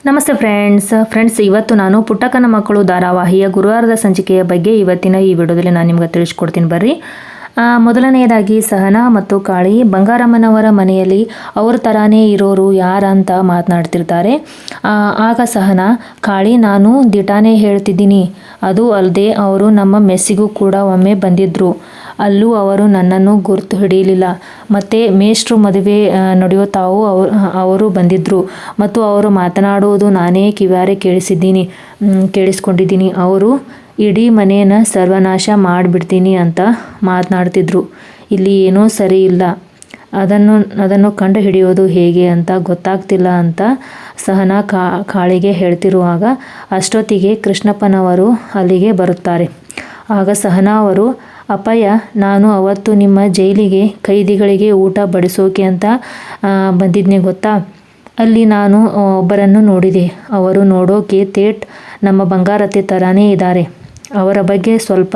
ನಮಸ್ತೆ ಫ್ರೆಂಡ್ಸ್ ಇವತ್ತು ನಾನು ಪುಟ್ಟಕ್ಕನ ಮಕ್ಕಳು ಧಾರಾವಾಹಿಯ ಗುರುವಾರದ ಸಂಚಿಕೆಯ ಬಗ್ಗೆ ಇವತ್ತಿನ ಈ ವಿಡಿಯೋದಲ್ಲಿ ನಾನು ನಿಮಗೆ ತಿಳಿಸ್ಕೊಡ್ತೀನಿ ಬರ್ರಿ. ಮೊದಲನೆಯದಾಗಿ ಸಹನಾ ಮತ್ತು ಕಾಳಿ ಬಂಗಾರಮ್ಮನವರ ಮನೆಯಲ್ಲಿ ಅವ್ರ ಥರಾನೇ ಇರೋರು ಯಾರಂತ ಮಾತನಾಡ್ತಿರ್ತಾರೆ. ಆಗ ಸಹನಾ, ಕಾಳಿ ನಾನು ದಿಟಾನೇ ಹೇಳ್ತಿದ್ದೀನಿ, ಅದು ಅಲ್ಲದೆ ಅವರು ನಮ್ಮ ಮೆಸ್ಸಿಗೂ ಕೂಡ ಒಮ್ಮೆ ಬಂದಿದ್ದರು, ಅಲ್ಲೂ ಅವರು ನನ್ನನ್ನು ಗುರ್ತು ಹಿಡಿಯಲಿಲ್ಲ, ಮತ್ತು ಮೇಷ್ಟ್ರು ಮದುವೆ ನಡೆಯೋ ತಾವು ಅವರು ಬಂದಿದ್ದರು ಮತ್ತು ಅವರು ಮಾತನಾಡುವುದು ನಾನೇ ಕಿವ್ಯಾರೆ ಕೇಳಿಸ್ಕೊಂಡಿದ್ದೀನಿ, ಅವರು ಇಡೀ ಮನೆಯನ್ನ ಸರ್ವನಾಶ ಮಾಡಿಬಿಡ್ತೀನಿ ಅಂತ ಮಾತನಾಡ್ತಿದ್ರು. ಇಲ್ಲಿ ಏನೋ ಸರಿ ಇಲ್ಲ, ಅದನ್ನು ಕಂಡು ಹಿಡಿಯೋದು ಹೇಗೆ ಅಂತ ಗೊತ್ತಾಗ್ತಿಲ್ಲ ಅಂತ ಸಹನಾ ಕಾಳಿಗೆ ಹೇಳ್ತಿರುವಾಗ ಅಷ್ಟೊತ್ತಿಗೆ ಕೃಷ್ಣಪ್ಪನವರು ಅಲ್ಲಿಗೆ ಬರುತ್ತಾರೆ. ಆಗ ಸಹನಾ ಅವರು, ಅಪ್ಪಯ್ಯ, ನಾನು ಅವತ್ತು ನಿಮ್ಮ ಜೈಲಿಗೆ ಕೈದಿಗಳಿಗೆ ಊಟ ಬಡಿಸೋಕೆ ಅಂತ ಬಂದಿದ್ದೆ ಗೊತ್ತಾ, ಅಲ್ಲಿ ನಾನು ಒಬ್ಬರನ್ನು ನೋಡಿದೆ, ಅವರು ನೋಡೋಕೆ ಥೇಟ್ ನಮ್ಮ ಬಂಗಾರತೆ ಥರಾನೇ ಇದ್ದಾರೆ, ಅವರ ಬಗ್ಗೆ ಸ್ವಲ್ಪ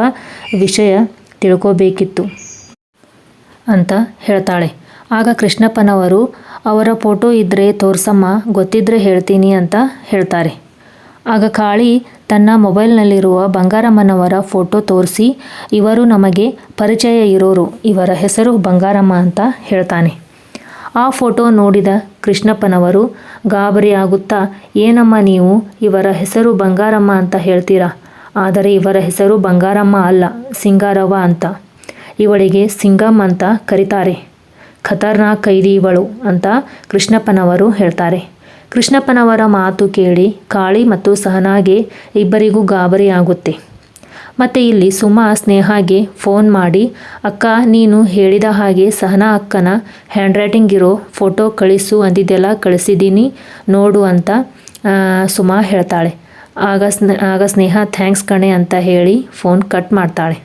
ವಿಷಯ ತಿಳ್ಕೋಬೇಕಿತ್ತು ಅಂತ ಹೇಳ್ತಾಳೆ. ಆಗ ಕೃಷ್ಣಪ್ಪನವರು, ಅವರ ಫೋಟೋ ಇದ್ದರೆ ತೋರ್ಸಮ್ಮ, ಗೊತ್ತಿದ್ರೆ ಹೇಳ್ತೀನಿ ಅಂತ ಹೇಳ್ತಾರೆ. ಆಗ ಕಾಳಿ ತನ್ನ ಮೊಬೈಲ್ನಲ್ಲಿರುವ ಬಂಗಾರಮ್ಮನವರ ಫೋಟೋ ತೋರಿಸಿ, ಇವರು ನಮಗೆ ಪರಿಚಯ ಇರೋರು, ಇವರ ಹೆಸರು ಬಂಗಾರಮ್ಮ ಅಂತ ಹೇಳ್ತಾನೆ. ಆ ಫೋಟೋ ನೋಡಿದ ಕೃಷ್ಣಪ್ಪನವರು ಗಾಬರಿ ಆಗುತ್ತಾ, ಏನಮ್ಮ ನೀವು ಇವರ ಹೆಸರು ಬಂಗಾರಮ್ಮ ಅಂತ ಹೇಳ್ತೀರಾ, ಆದರೆ ಇವರ ಹೆಸರು ಬಂಗಾರಮ್ಮ ಅಲ್ಲ, ಸಿಂಗಾರವ್ವ ಅಂತ, ಇವಳಿಗೆ ಸಿಂಗಮ್ ಅಂತ ಕರೀತಾರೆ, ಖತರ್ನಾಕ್ ಕೈದಿ ಇವಳು ಅಂತ ಕೃಷ್ಣಪ್ಪನವರು ಹೇಳ್ತಾರೆ. ಕೃಷ್ಣಪ್ಪನವರ ಮಾತು ಕೇಳಿ ಕಾಳಿ ಮತ್ತು ಸಹನಾಗೆ ಇಬ್ಬರಿಗೂ ಗಾಬರಿ ಆಗುತ್ತೆ. ಮತ್ತು ಇಲ್ಲಿ ಸುಮಾ ಸ್ನೇಹಾಗೆ ಫೋನ್ ಮಾಡಿ, ಅಕ್ಕ ನೀನು ಹೇಳಿದ ಹಾಗೆ ಸಹನಾ ಅಕ್ಕನ ಹ್ಯಾಂಡ್ ರೈಟಿಂಗ್ ಇರೋ ಫೋಟೋ ಕಳಿಸು ಅಂದಿದ್ದೆಲ್ಲ ಕಳಿಸಿದ್ದೀನಿ ನೋಡು ಅಂತ ಸುಮಾ ಹೇಳ್ತಾಳೆ. ಆಗ ಸ್ನೇಹ ಥ್ಯಾಂಕ್ಸ್ ಕಣೆ ಅಂತ ಹೇಳಿ ಫೋನ್ ಕಟ್ ಮಾಡ್ತಾಳೆ.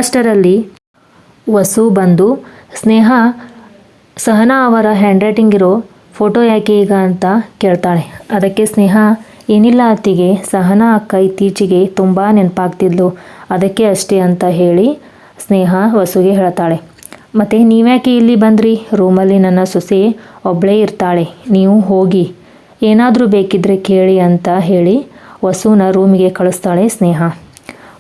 ಅಷ್ಟರಲ್ಲಿ ವಸು ಬಂದು, ಸ್ನೇಹ, ಸಹನಾ ಅವರ ಹ್ಯಾಂಡ್ ರೈಟಿಂಗ್ ಇರೋ ಫೋಟೋ ಯಾಕೆ ಈಗ ಅಂತ ಕೇಳ್ತಾಳೆ. ಅದಕ್ಕೆ ಸ್ನೇಹ, ಏನಿಲ್ಲ ಅತ್ತಿಗೆ, ಸಹನಾ ಅಕ್ಕ ಇತ್ತೀಚೆಗೆ ತುಂಬ ನೆನಪಾಗ್ತಿದ್ಲು, ಅದಕ್ಕೆ ಅಷ್ಟೇ ಅಂತ ಹೇಳಿ ಸ್ನೇಹ ವಸುಗೆ ಹೇಳ್ತಾಳೆ. ಮತ್ತು ನೀವ್ಯಾಕೆ ಇಲ್ಲಿ ಬಂದ್ರಿ, ರೂಮಲ್ಲಿ ನನ್ನ ಸೊಸೆ ಒಬ್ಬಳೇ ಇರ್ತಾಳೆ, ನೀವು ಹೋಗಿ, ಏನಾದರೂ ಬೇಕಿದ್ರೆ ಕೇಳಿ ಅಂತ ಹೇಳಿ ವಸುನ ರೂಮಿಗೆ ಕಳಿಸ್ತಾಳೆ ಸ್ನೇಹ.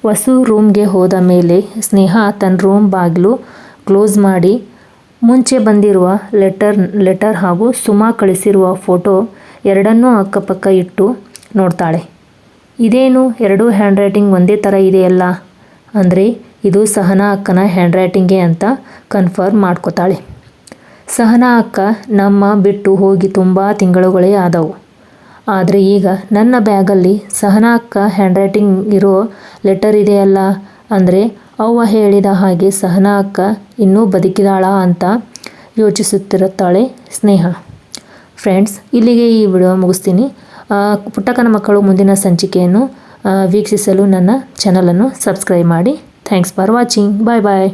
ವಸು ರೂಮ್ಗೆ ಹೋದ ಮೇಲೆ ಸ್ನೇಹ ತನ್ನ ರೂಮ್ ಬಾಗಿಲು ಕ್ಲೋಸ್ ಮಾಡಿ ಮುಂಚೆ ಬಂದಿರುವ ಲೆಟರ್ ಹಾಗೂ ಸುಮಾ ಕಳಿಸಿರುವ ಫೋಟೋ ಎರಡನ್ನೂ ಅಕ್ಕಪಕ್ಕ ಇಟ್ಟು ನೋಡ್ತಾಳೆ. ಇದೇನು ಎರಡೂ ಹ್ಯಾಂಡ್ ರೈಟಿಂಗ್ ಒಂದೇ ಥರ ಇದೆಯಲ್ಲ, ಅಂದರೆ ಇದು ಸಹನಾ ಅಕ್ಕನ ಹ್ಯಾಂಡ್ ರೈಟಿಂಗೇ ಅಂತ ಕನ್ಫರ್ಮ್ ಮಾಡ್ಕೋತಾಳೆ. ಸಹನಾ ಅಕ್ಕ ನಮ್ಮ ಬಿಟ್ಟು ಹೋಗಿ ತುಂಬ ತಿಂಗಳುಗಳೇ ಆದವು, ಆದರೆ ಈಗ ನನ್ನ ಬ್ಯಾಗಲ್ಲಿ ಸಹನಾ ಅಕ್ಕ ಹ್ಯಾಂಡ್ ರೈಟಿಂಗ್ ಇರೋ ಲೆಟರ್ ಇದೆಯಲ್ಲ, ಅಂದರೆ ಅವ್ವ ಹೇಳಿದ ಹಾಗೆ ಸಹನಾ ಅಕ್ಕ ಇನ್ನೂ ಬದುಕಿದಾಳಾ ಅಂತ ಯೋಚಿಸುತ್ತಿರುತ್ತಾಳೆ ಸ್ನೇಹ. ಫ್ರೆಂಡ್ಸ್, ಇಲ್ಲಿಗೆ ಈ ವಿಡಿಯೋ ಮುಗಿಸ್ತೀನಿ. ಪುಟ್ಟಕ್ಕನ ಮಕ್ಕಳು ಮುಂದಿನ ಸಂಚಿಕೆಯನ್ನು ವೀಕ್ಷಿಸಲು ನನ್ನ ಚಾನಲನ್ನು ಸಬ್ಸ್ಕ್ರೈಬ್ ಮಾಡಿ. Thanks for watching. Bye bye.